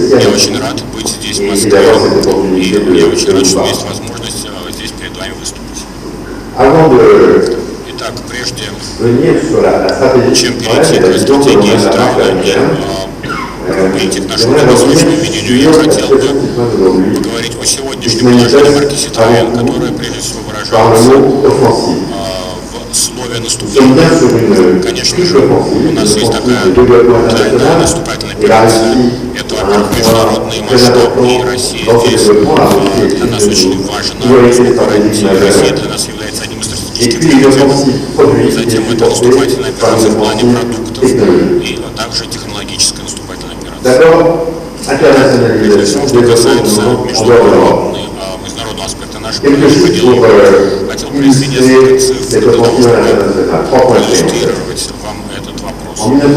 Я очень рад быть здесь, в Москве, и я очень рад, что есть возможность здесь перед вами выступить. Итак, прежде чем перейти к стратегии здравия и перейти к нашему долгосрочному видению, я хотел бы поговорить о сегодняшнем положении марки Citroën, которое прежде всего выражается в слове «наступление». Конечно же, у нас есть такая двойная наступательная операция. Это, во-первых, международный масштаб, и Россия здесь для нас очень важна. Россия для нас является одним из стратегических приоритетов. Затем это наступательная операция в плане продуктов и также технологическая наступательная операция. Прежде всего, что касается международного аспекта нашего деления, хотел привести несколько цифр для того, чтобы проиллюстрировать вам этот вопрос. Итак,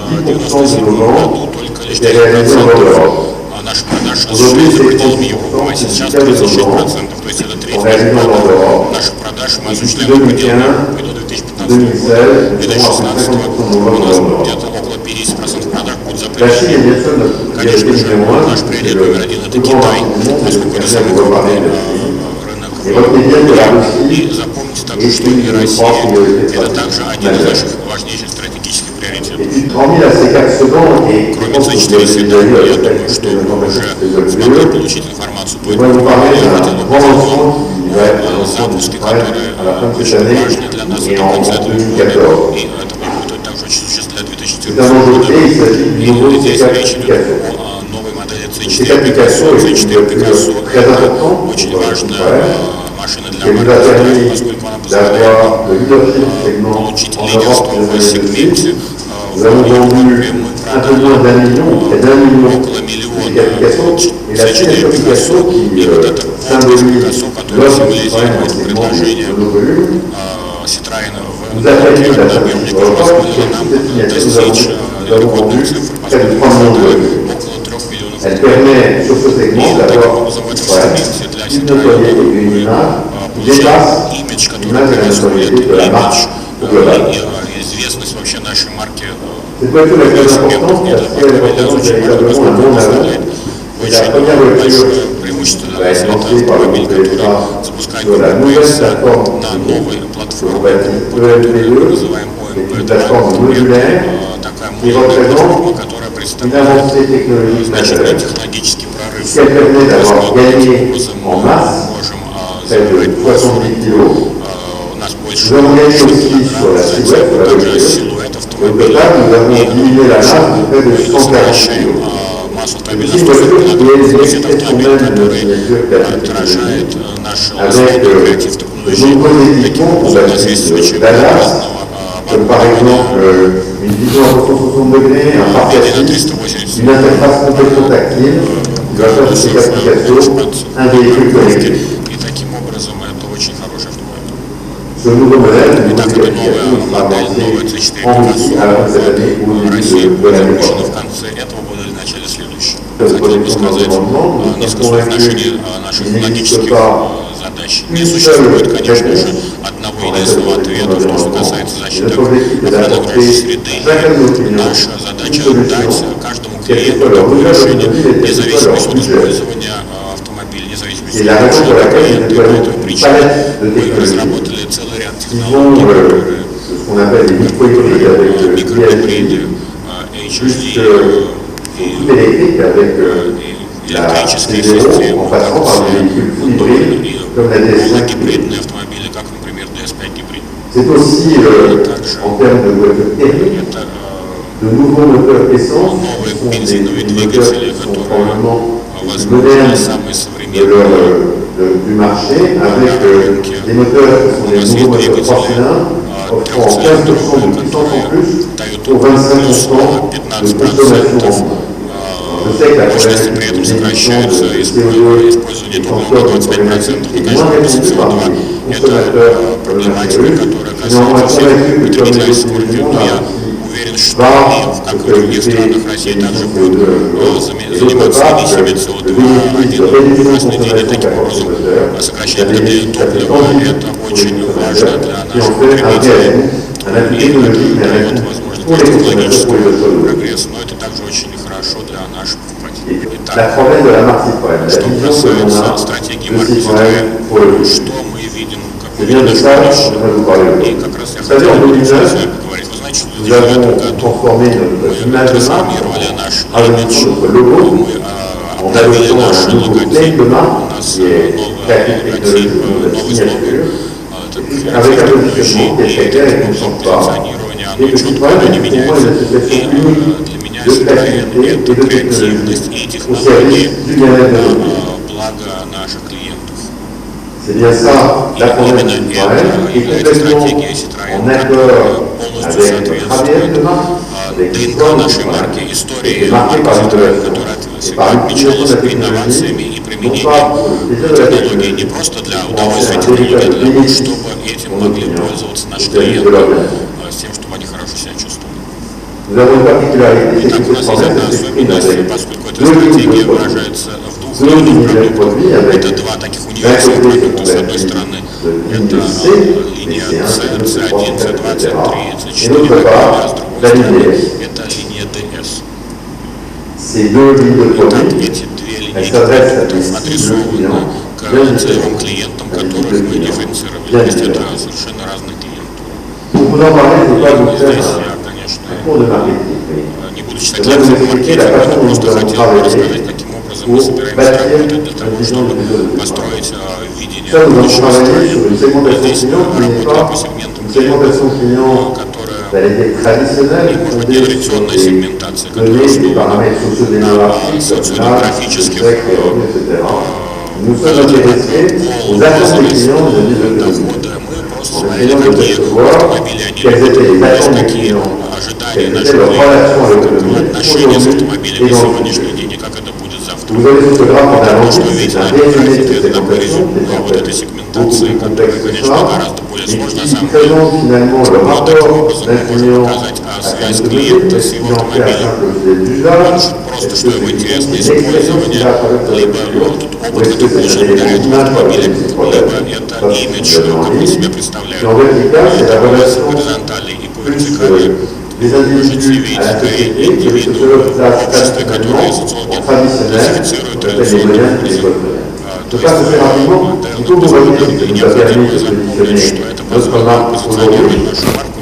в 1997 году только лишь 9% наших продаж осуществлялись за пределами Европы, а сейчас 36%, то есть это треть наших продаж мы осуществляем за пределами Европы. До 2015 года у нас где-то около 50% продаж будет за пределами Европы. Конечно же, наш приоритет номер один — это Китай, поскольку это самый крупный рынок в мире. И запомните также, что и Россия — это также один из наших важнейших стратегических приоритетов. Кроме C4 седана, я думаю, что вы уже смогли получить информацию по этому поводу. Я хотел бы поговорить о запуске, которые очень важны для нас до конца этого года, и это будет также очень существенно для 2014 года. И здесь речь идет о новой модели C4 Picasso. C4 Picasso — это очень важная машина для маркетинга, поскольку она позволяет получить лидерство в сегменте. В Европе мы продали около миллиона C4 Picasso, и вот это образ Picasso, который символизирует предложение Citroën в рынке, объем позволило нам достичь рекордных цифр, поскольку мы продали около 3 миллионов автомобилей. И таким образом в этом сегменте для Citroën мы получаем имидж, который превосходит имидж и известность вообще нашей марки в сегментах. Это очень важно, поскольку он представляет очень большое преимущество для нас. Это автомобиль, который запускает группу PS на новой платформе, которую мы называем OMP. Это, например, такая модульная платформа, которая представляет значительный технологический прорыв. Таким образом, мы можем забирать массу. У нас больше килограмм, также силуэт автомобиля, и сокращаем массу автомобиля на 140 килограмм. Это автомобиль, который отражает наши лазерные креатив технологии. Таким образом, у нас есть очень разного оборудования. Введение на 380 градусов парковки. И таким образом это очень хороший автомобиль. Итак, это новая модель, новая C4 Picasso в России будет запущена в конце этого года или начале следующего. Хотел бы сказать несколько слов в отношении наших технологических задач. Не существует, конечно же, одного единственного ответа в том, что касается защиты окружающей среды. Наша задача дать каждому клиенту такое решение, вне зависимости от использования автомобиля, вне зависимости от маршрута клиента. По этой причине мы разработали целый ряд технологий, которые микрогибриды, HHD и электрические системы, полногибридные автомобили, как, например, DS5 гибрид. Также это новые бензиновые двигатели, которые, возможно, самые современные на рынке. У нас есть двигатели трехцилиндровые, которые дают плюс 15%. Мощности при этом сокращаются, использование топлива на 25%. Но, конечно, эмиссия СО2 – это проблематика, которая касается всех потребителей сегодня. Я уверен, что как и в других странах России также будет заниматься эмиссиями СО2 один раз в неделю. Таким образом, сокращение потребления топлива – это очень важно для наших потребителей. И это дает возможность для технологического прогресса. Но это также очень хорошо la promesse de la marque Citroën, la Что vision que l'on касается a стратегии de марки Citroën Citroën, pour le futur. что мы видим как C'est bien de наше ça que je будущее. voudrais vous parler И aujourd'hui. как раз я Vous savez, хотел en бы с 2009, вами поговорить. Вы знаете, что в nous avons 2009 году transformé notre мы image de marque трансформировали наш en rajoutant имидж, notre logo, мы en обновили ajoutant наш un nouveau логотип, claim de у marque нас qui est classique новый technologique, логотип, la новый слоган, signature, это avec un технологии, positionnement qui est très и clair et это qu'on ne change pas. позиционирование, Et оно le четко, Citroën оно не est pour moi меняется. une association И unique для меня de Citroën créativité et это de креативность technologie и au технологии service du bien-être de nos на clients. благо наших клиентов. C'est bien ça la promesse de Именно Citroën, это qui est является complètement стратегией Citroën, en accord которая полностью avec notre ADN de соответствует marque, avec ДНК l'histoire de нашей Citroën, марки, qui истории est marquée марки par Citroën, l'innovation которая et всегда par l'utilisation de отмечалась la инновациями technologie, и non применением pas pour le plaisir de la технологий не technologie, просто для mais pour en удовольствия faire un технологий, а véritable для того, bénéfice чтобы этим pour nos могли clients, пользоваться au наши service de клиенты, leur bien. с тем, чтобы они хорошо себя чувствовали. Nous avons une particularité, c'est Итак, que у cette нас есть одна promesse s'exprime особенность, avec поскольку эта deux lignes стратегия de produits. выражается в двух Deux видах lignes de продуктов. produits avec Это два таких d'un универсальных côté ce продукта. qu'on С va одной appeler стороны, de ligne это C, линия C1, C, C2, C1, C3, C2, etc. C3, Et C4, d'autre а part, с другой la ligne стороны, DS. это линия DS. Ces deux lignes de Итак, produits, эти две elles линейки s'adressent à des продуктов cibles адресованы clients к bien целевым différents, клиентам, à des которых cibles мы clients дифференцировали. bien То есть это différents. совершенно разные клиенты. Pour vous en parler, je ne vais pas vous faire Здесь я, un конечно, cours de marketing, mais не буду je читать voudrais vous лекции по expliquer la маркетингу, façon dont просто nous avons хотел бы рассказать, travaillé каким образом мы pour собираемся bâtir работать для notre того, vision чтобы du réseau de построить видение Ça, nous avons будущего travaillé sur строя. une segmentation Здесь client qui n'est работали pas по сегментам une клиентов, segmentation client которая traditionnelle, не может быть fondée sur традиционная des сегментация, которая données, des основана paramètres на socio-démographiques, comme l'âge, le социодемографических sexe, les revenus, etc. Nous sommes показателях intéressés пол, aux attentes des clients возраст, vis-à-vis de l'autonomie. дохода. Мы просто En смотрели, essayant de какие percevoir автомобили они quelles любят, étaient les то есть attentes des какие clients, ожидания quelles наших étaient leurs relations à клиентов, l'autonomie отношения с aujourd'hui автомобилями et на dans le сегодняшний futur. день, и как это будет завтра. Vous avez ce graphe en То, avant, что c'est видите un на résumé de графике, cette это такой segmentation, резюме qui est en вот этой fait beaucoup сегментации, plus которая, complexe que конечно, ça, гораздо более et сложная на qui самом деле. présente finalement le Но таким rapport образом мы d'un можем client показать à связь sa клиента est-ce с его qu'il en fait un автомобилем. simple d'usage, Он est-ce просто, que что ему c'est интересно une из expression qu'il использования, a à travers sa либо voiture, тот ou опыт, est-ce que который c'est un получил благодаря élément этому d'image pour автомобилю, lequel il se projette. либо это Ça, c'est имидж, ce que nous avons en как он ligne. себе Puis представляет. en vertical, c'est la Это у нас relation горизонтали и по plus вертикали. des individus à la société que les sociologues classent traditionnellement en traditionnel, on appelle les moyennes et les bonnes moyennes. Je passe assez rapidement, il faut vous retenir ce qui nous a permis de positionner notre marque aujourd'hui,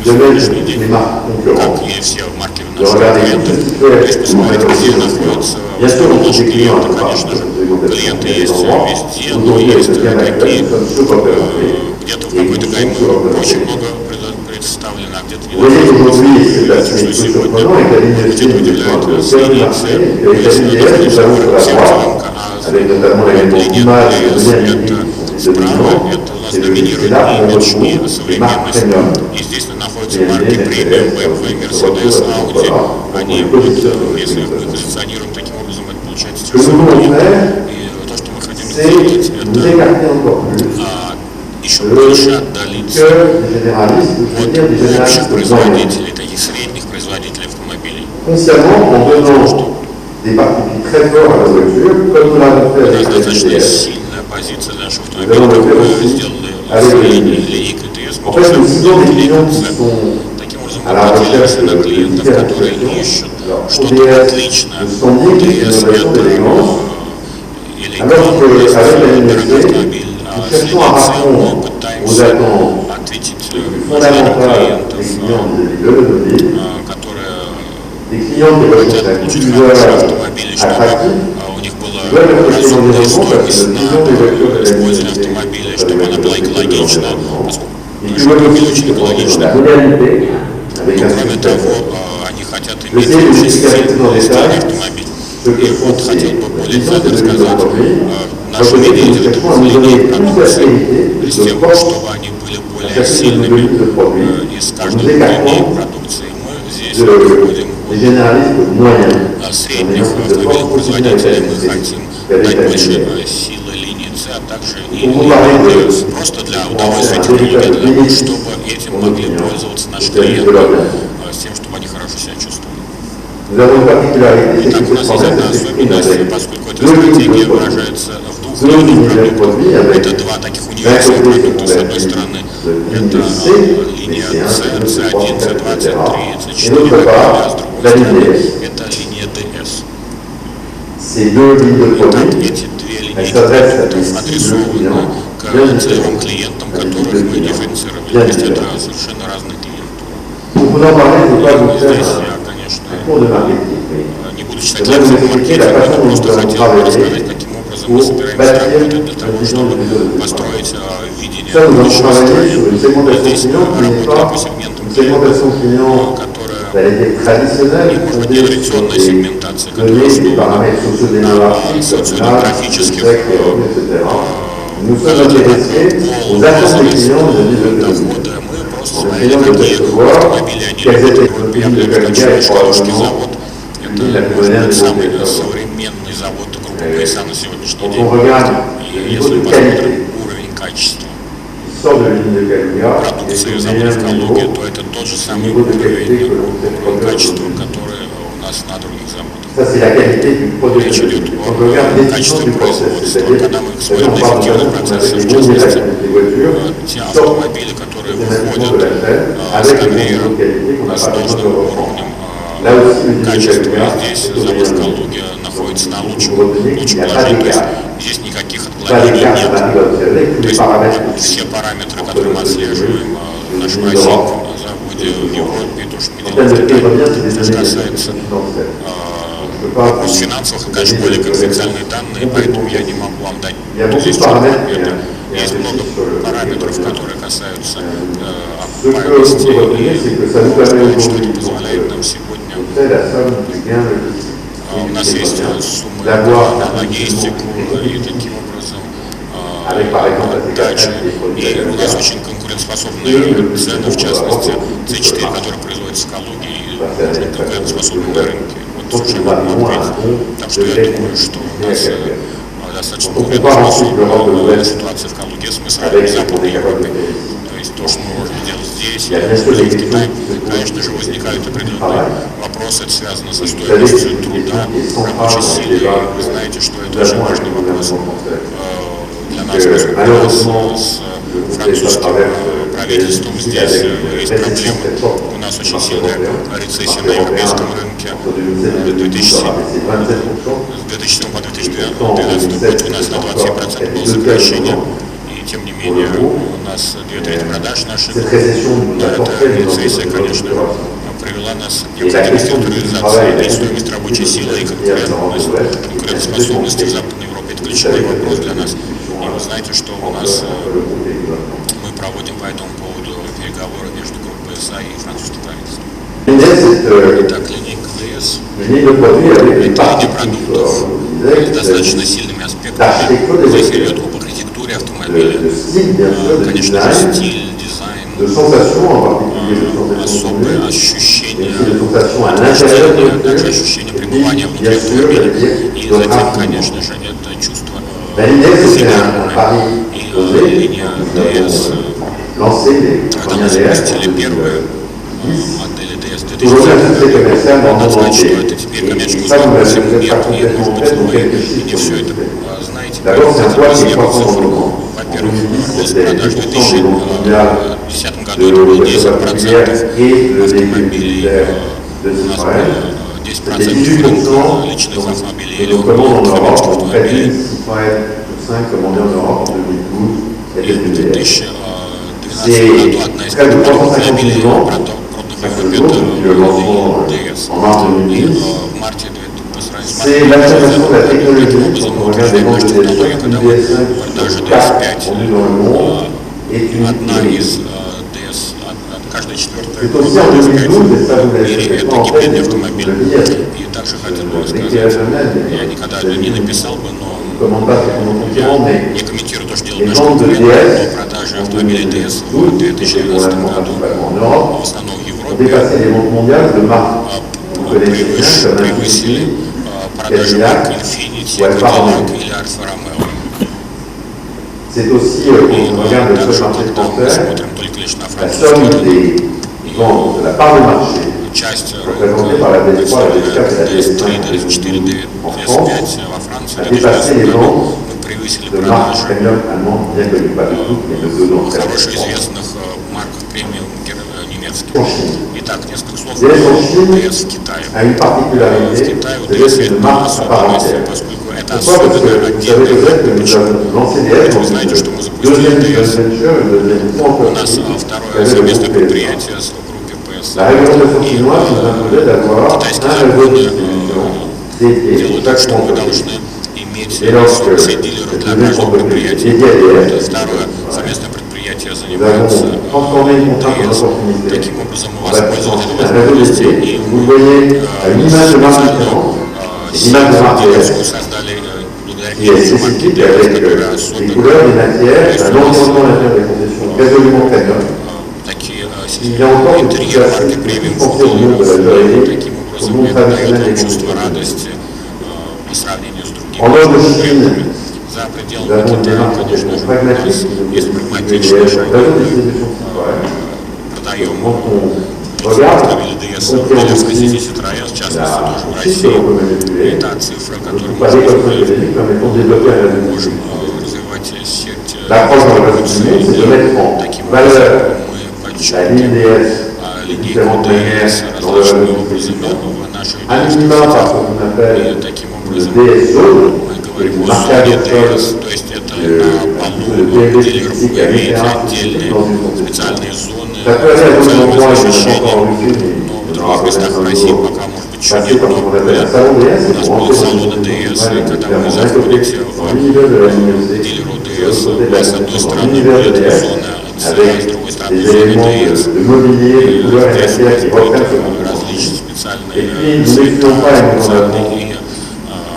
de même que toutes les marques concurrentes, как и все марки de наших regarder tout клиентов. ce qui То есть fait посмотреть, notre где client. находятся Bien sûr, on trouve наши des clients клиенты, un peu конечно partout, же. comme segmentation Клиенты des есть endroits. везде, но Aujourd'hui, avec есть le gamme actuel, такие, nous sommes sous-représentés. где-то в Et какой-то ils гамме sont sous-représentés. очень много представлено, а где-то Vous voyez qu'aujourd'hui, c'est недостаточно. assez Что peu сегодня surprenant avec la ligne C, где-то nous étions удивляет au нас cœur du линия marché, C, et avec la ligne DS, nous находится allons sur в la сердце droite, рынка, avec notamment l'élément линия image de DS lien это unique qui est справа, dominant, это у нас c'est доминирует là qu'on имидж и retrouve les marques современность. premium. И здесь находятся BMW, марки премиум, BMW, Mercedes, Audi. Они вот, если мы Ce позиционируем таким образом, это получается que nous voulons клиент. faire, И то, что мы хотим c'est сделать, nous это écarter encore plus еще le больше cœur отдалиться des généralistes, ou je veux от dire des общих généralistes moyens. производителей, таких средних производителей автомобилей. Consciemment, en donnant des parties très forts à la voiture, comme nous l'avons fait У avec нас la достаточно DS. сильная позиция для наших Nous автомобилей, allons le faire как мы aussi сделали avec с les линейкой TS, En fait, nous ciblons des clients qui линейкой sont Таким образом, à la мы recherche поделимся на de клиентов, которые différenciation. ищут Alors, что-то ODS отличное. de standing, ODS d'innovation, d'élégance, или alors qu'avec la ligne C, автомобиль, nous с cherchons à линейкой C мы répondre aux пытаемся attentes ответить fondamentales желаниям des клиентов, clients vis-à-vis de l'automobile, которые des clients qui recherchent хотят un получить coût хороший d'usage автомобиль, чтобы attractif, у них была qui veulent respecter разумная l'environnement parce que стоимость notre на vision des voitures de la использование ligne C, автомобиля, c'est чтобы des она voitures была respectueuses de экологична, l'environnement. поскольку Et наши qui veulent автомобили aussi очень se concentrer sur экологичны. la modernité, avec un Кроме système. того, они хотят Je иметь sais, je очень suis carrément dans les стильный détails. автомобиль. Ce que И вот font хотел ces бы более visions, детально c'est de рассказать aujourd'hui. наши Reconnaître que nous линейки, cherchons à nous donner линейки plus продукции, d'aspérité, с de тем, force чтобы они были à более chacune de nos сильными lignes de produits, из en каждой nous линейки écartant продукции. Мы здесь de, переходим des généralistes moyens. от En средних ayant plus de force автомобильных pour soutenir la производителей. Мы qualité хотим qu'avec дать la больше ligne D. силы линии C, а также и Pour vous parler линии de DS. Просто для pour en удовольствия faire un технологии, véritable для того, bénéfice чтобы этим pour nos могли clients, пользоваться au наши service de клиенты, leur bien. с тем, чтобы они хорошо себя чувствовали. Nous avons une particularité, c'est Итак, que у cette нас есть одна promesse s'exprime особенность, avec поскольку эта deux lignes de стратегия produits. выражается в двух Deux lignes видах de продуктов. produits avec Это два таких d'un универсальных côté ce продукта. qu'on С va одной appeler стороны, de ligne это C, линия C1, C, C2, C1, C3, C2, etc. C3, Et C4, d'autre а part, с другой la ligne стороны, DS. это линия DS. ces deux lignes de Итак, produits, эти две elles линейки s'adressent à des продуктов cibles clients адресованы bien к целевым différentes. клиентам, Des которых cibles мы clients дифференцировали. bien То есть это différentes. совершенно разные клиенты. Pour vous en parler, je ne vais pas vous И faire здесь я, конечно, un cours de marketing, mais не буду je читать vais vous лекции по expliquer la маркетингу, façon я dont nous просто allons хотел бы travailler рассказать, каким образом мы pour собираемся bâtir работать для того, une vision чтобы du réseau de построить видение Ça, nous allons будущего travailler sur une строения. segmentation Здесь client qui n'est работаем pas по сегментам une клиентов, segmentation client, которая j'allais dire, traditionnelle, не может быть fondée sur нетрадиционная des сегментация, которая données, des основана paramètres на sociodémographiques, comme l'âge, le социодемографических sexe, les revenus, etc. Nous sommes параметрах, intéressés пол, aux attentes des возраст, clients vis-à-vis de l'autonomie. дохода. Мы просто En смотрели, essayant de какие percevoir автомобили они quelles любят. étaient Вот les я lignes de говорю, Columbia est Чкаловский probablement завод. Это l'une la plus может moderne быть du monde самый des современный завод группы ПСА на сегодняшний Quand день. on regarde И le niveau если de посмотрим qualité уровень качества qui sort de la ligne de Columbia, et продукции au завода в meilleur Калуге, niveau, то это тот же самый niveau de qualité que уровень l'on sait produire качества, aujourd'hui. который у нас на других заводах. Ça, c'est la qualité du produit. Речь идет Quand on regarde о l'efficience качестве du process, производства. c'est-à-dire, Когда мы c'est-à-dire, смотрим on на parle эффективность de процесса, des в bons частности, directs des voitures, те qui sortent автомобили, которые systématiquement выходят de la chaîne с avec les конвейера bons de qualité qu'on n'a с pas besoin должным de reprendre. уровнем Là aussi, le качества. Columbia И здесь est au завод в meilleur niveau. Калуге находится на Vous лучшем retenez qu'il n'y a pas положении. То есть d'écart. здесь никаких Pas отклонений d'écart, нет. ça arrive à observer tous То les есть paramètres. все параметры, Entre которые мы le отслеживаем в нашем Europe, российском заводе в Европе, и то, что мы En делаем termes в de prix Китае, revient, c'est des что données касается financières. плюс финансовых, и, конечно, более конфиденциальные данные, поэтому я не могу вам дать Il y a beaucoup здесь de четкого paramètres ответа. qui Есть много réfléchissent sur le параметров, prix. которые касаются Ce que vous окупаемости pouvez retenir, c'est que ça nous permet и что aujourd'hui, это позволяет нам сегодня. c'est la somme du gain logistique. У нас есть суммы D'avoir на логистику и таким образом avec par exemple la дачи. C4 des produits И у нас Columbia. очень конкурентоспособные цены, в частности, C4, который производится в Калуге, и очень конкурентоспособны на рынке. Вот уже могу ответить. Так что я думаю, что у нас достаточно конкурентоспособная ситуация в Калуге с мыслями Западной Европы. То есть то, что мы можем делать здесь, и в Китае, конечно же, возникают определенные вопросы, это связано со стоимостью труда, рабочей силы. И вы знаете, что это очень важный вопрос для нас, поскольку у нас с французским правительством здесь есть проблемы. У нас очень сильная рецессия на европейском рынке. С 2007 по 2012 год у нас на 27% было сокращение. И тем не менее у нас 2/3 продаж наших. Эта рецессия, конечно, привела нас к необходимости реструктуризации. И стоимость рабочей силы, и конкурентоспособности в Западной Европе – это ключевой вопрос для нас. И вы знаете, что у нас мы проводим по этому поводу переговоры между группой ПСА и французским правительством. Итак, линейка ВС – это линия продуктов с достаточно сильными аспектами. Здесь идет об архитектуре автомобиля, конечно же, стиль, дизайн, особые ощущения, также ощущение пребывания внутри автомобиля. И затем, конечно же, это чувство фигурное. И линия DS, когда мы запустили первые модели DS в 2009 году, надо сказать, что это теперь коммерческий успех по всему миру, и, может быть, вы и не все это знаете, поэтому хотелось некую цифру. Во-первых, рост продаж в 2010 году это было 10% автомобилей, у нас было 10% рынка личных автомобилей или коммерческих автомобилей. И в 2012 году одна из первых автомобилей продных в Европе это DS. И в марте C'est l'affirmation de la technologie quand on regarde les ventes de DS5, une DS5 продажи sur 4 DS5 vendues dans le monde est une одна hybride. из DS, каждая четвертая C'est aussi en 2012, et ça vous в l'avez мире fait это en fait, гибридный le автомобиль. billet. И также хотел бы L'éclairage сказать, même, я никогда это не написал бы, но je ne commande pas sur mon я concurrent, mais не комментирую то, что les делают наши ventes de конкуренты, DS но продажи автомобилей DS в pour 2012 l'instant году, principalement en Europe, в основном в ont Европе, dépassé les ventes mondiales de marques qu'on connaît bien, comme превысили Infiniti, продажи марк Infiniti, Cadillac или Alfa Romeo. C'est aussi, quand on regarde le Также, seul marché когда мы français, смотрим только лишь на la французский somme рынок, des ventes, de la part de marché часть représentée par la рынка, DS3, la DS4 et la DS3, DS5 DS4, en France, DS5 во Франции, a в dépassé 2012 les году ventes мы превысили de marques продажи premium allemandes, bien connues, pas de toutes, mais de deux d'entre хорошо elles. известных марках премиум немецких. En Chine. Итак, несколько слов DS en о Chine DS в Китае. a une В particularité, Китае у c'est-à-dire DS que c'est это une marque à part особенность, entière. поскольку Это Pourquoi? Parce особенно que vous savez отдельный peut-être que вид. nous avons lancé des Ведь aides вы dans знаете, une что мы запустили deuxième ДС. venture, une deuxième У нас entreprise, второе qui avait le совместное groupe PSA. предприятие с группой ПСА. La réglementation И chinoise nous imposait d'avoir китайские un réseau de законы distribution dédié делают pour так, chaque что мы entreprise. должны иметь Et lorsque все дилеры для cette nouvelle каждого entreprise предприятия. dédiée à Это DS, второе совместное предприятие nous занимается avons transformé une contrainte en ДС. opportunité Таким образом мы en bâtissant воспользовались un réseau возможностью dédié. и Vous voyez une image de marque différente, une image de marque дилерскую DS, создали благодаря qui est имиджу марки spécifique DS, avec которая des особенно couleurs, des matières, un environnement à l'intérieur des concessions résolument premium. такие Il y a encore une интерьер марки situation премиум pensée au monde de la joaillerie, таким au образом monde это дает traditionnel вам des чувство concessions. радости по сравнению с En dehors de другими Chine, брендами. За nous пределами avons une Китая, démarche конечно же, у нас pragmatique, есть nous прагматичный avons шаг. un réseau de distribution citoyenne. Продаем Quand on regarde, ДС on в compris Ленинской aussi сети Троян, в частности la тоже в chiffre que России. l'on peut manipuler. И та цифра, Nous которую ne мы pas des можем codes stratégiques permettant de développer un réseau de можем distribution. развивать сеть L'approche dans le reste du monde, c'est de mettre en таким valeur образом мы la подчеркиваем ligne DS de линейку différentes ДС manières dans le réseau различными de образами distribution. в наших À minima par ce qu'on и appelle таким le образом DS zone, мы et говорим le о marquage зоне au sol, ДС, то есть это de на le полу PLD дилеров spécifique вы à имеете l'intérieur отдельные dans une concession. специальные зоны Ça peut aller à d'autres специальным endroits, il n'y en a pas освещением. encore en Russie, В mais on aura других местах peut-être в un России jour пока, может быть, еще passé нет, par ce но qu'on appelle un salon DS, у et нас pour будут rentrer dans салоны une ДС, concession, и когда faire вы d'un côté заходите dans в l'univers de la ligne дилеру de ДС, l'autre côté de вы la с одной concession, dans стороны l'univers de будет DS, зона ЦА, с avec другой стороны des зона éléments ДС. de mobilier, de couleurs et Здесь у matières вас qui будет reflètent ce comportement. различные Et специальные puis, nous цвета, n'excluons pas une mise en avant специальные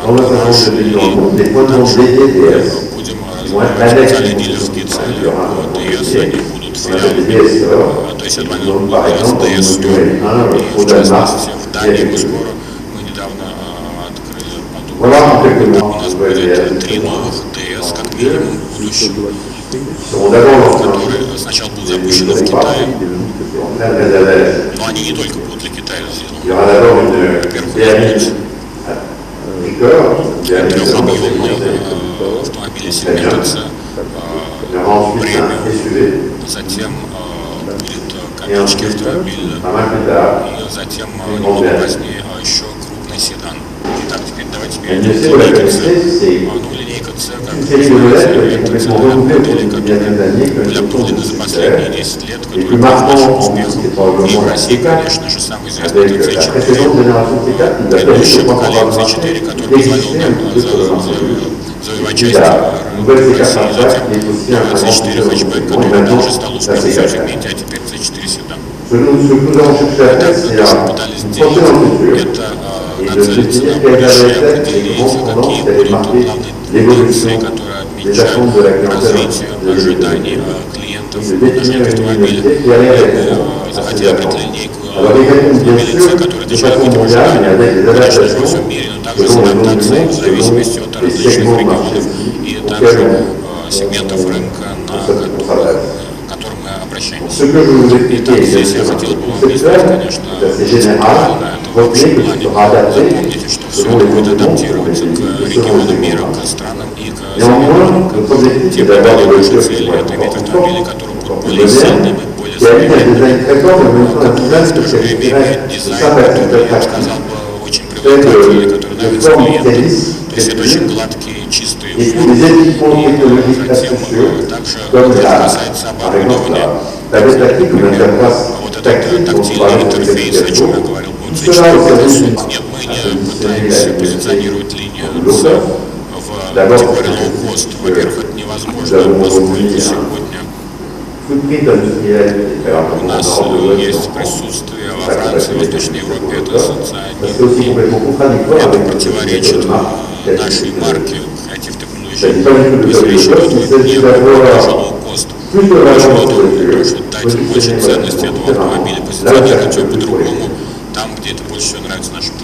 dans le certain nombre de pays dans le monde des points de vente dédiés DS. будем Ils vont être развивать annexes специальные aux дилерские concessions. цели Il y aura un по ДС, conseiller, они будут on appelle des филиалами. DS stores. То есть это Donc, par будет exemple, ДС on Store. inauguré un И au в Danemark, частности в il y a Дании мы quelques jours. скоро, мы недавно открыли Voilà en подобное. quelques У mots нас nouvelles будет DS 3 новых ДС, как минимум, в будущем, seront d'abord lancés en которые Chine. сначала будут Et запущены vous в allez voir, Китае. en plein réservage. Но они не только будут для Китая сделаны. Il y aura d'abord une Во-первых, pyramide Ricœur, трехобъемный автомобиль сегмента С, il y aura ensuite un премиум, SUV, затем будет et коммерческий ensuite, автомобиль, pas mal plus tard, и затем une немного grande позднее еще крупный седан. Итак, теперь давайте Et перейдем le к C, vous la линейке С. connaissez, c'est Ну, линейка С, как une вы série de modèles qui est знаете, это complètement целая renouvelée модель, depuis bien des которая années, que были nous обновлены за sommes последние 10 лет, Et plus которые marquant пользуются en успехом. c'est И probablement в la России, C4, конечно же, самый известный это avec la C4. précédente génération C4 qui nous a permis Предыдущее de pouvoir поколение avoir C4, которое d'exister позволило un нам petit peu sur le marché. завоевать Puis часть la nouvelle рынка в C4 России, hatchback затем qui est aussi un новый grand C4 succès хэтчбэк, et который maintenant также стал la успехом в C4. сегменте, а теперь C4 седан. Ce que nous avons cherché à faire, c'est То, что à пытались penser сделать, dans le futur это et de нацелиться définir на quelles будущее, allaient être les определить, grandes tendances какие qui allaient будут marquer главные тенденции, l'évolution которые des attentes de la отмечают clientèle развитие de ожиданий l'automobile. клиентов Et в de отношении définir une автомобиля. unité qui allait répondre à Захотели ces определить attentes. линейку Alors, ils répondent bien автомобилей, sûr которые de отвечают façon этим mondiale, mais ожиданиям, avec des конечно же, во adaptations всем мире, но также с selon les zones du адаптацией monde, в selon зависимости от les различных segments de marché регионов и auxquels также on сегментов рынка, на которым мы обращаемся. Ce que je vous Итак, expliquais, здесь я c'est хотел бы вам conceptuel, объяснить, конечно, c'est assez général. концептуально, это в Retenez общем que плане. ce sera adapté Запомните, что все selon это les будет zones du monde, адаптироваться к selon регионам les мира, segments. к странам и к Néanmoins, сегментам notre objectif, c'est рынка. Тем не d'avoir менее, des наша voitures цель qui vont – это иметь être автомобили, fortes, которые будут encore более plus сильными, modernes, более qui avec un современными, design très fort, mais en même temps un которые design в то же qui время est имеют дизайн, sympathique, который, я бы attractif. сказал, очень Fait привлекательный, который de нравится formes клиенту. lisses, То есть это очень précises, гладкие, чистые et puis формы. des équipements И technologiques затем astucieux, также, comme что la, касается par exemple, оборудования, la tablette tactique ou l'interface вот этот tactique dont on тактильный parlait de интерфейс, о чем я qualification, говорил, будет tout cela au service C4. d'une Нет, мы не positionner пытаемся la позиционировать линию low С cost. в D'abord, категории low-cost. Во-первых, это невозможно, nous avons поскольку aujourd'hui сегодня footprint industriel très у rapidement нас en Europe de есть l'Ouest. присутствие во Франции, в Восточной Европе, это C'est aussi социальные. complètement contradictoire Это avec notre противоречит marque нашей марке Creative Il ne s'agit pas Technology. du tout de Здесь faire речь des идет choses, il не s'agit про d'avoir low-cost. plus de Речь valeur идет pour о том, les что дать больше positionner ценности этому différemment. автомобиля, Là, позиционировать c'est его plus по-другому, pour там, где это больше всего нравится нашему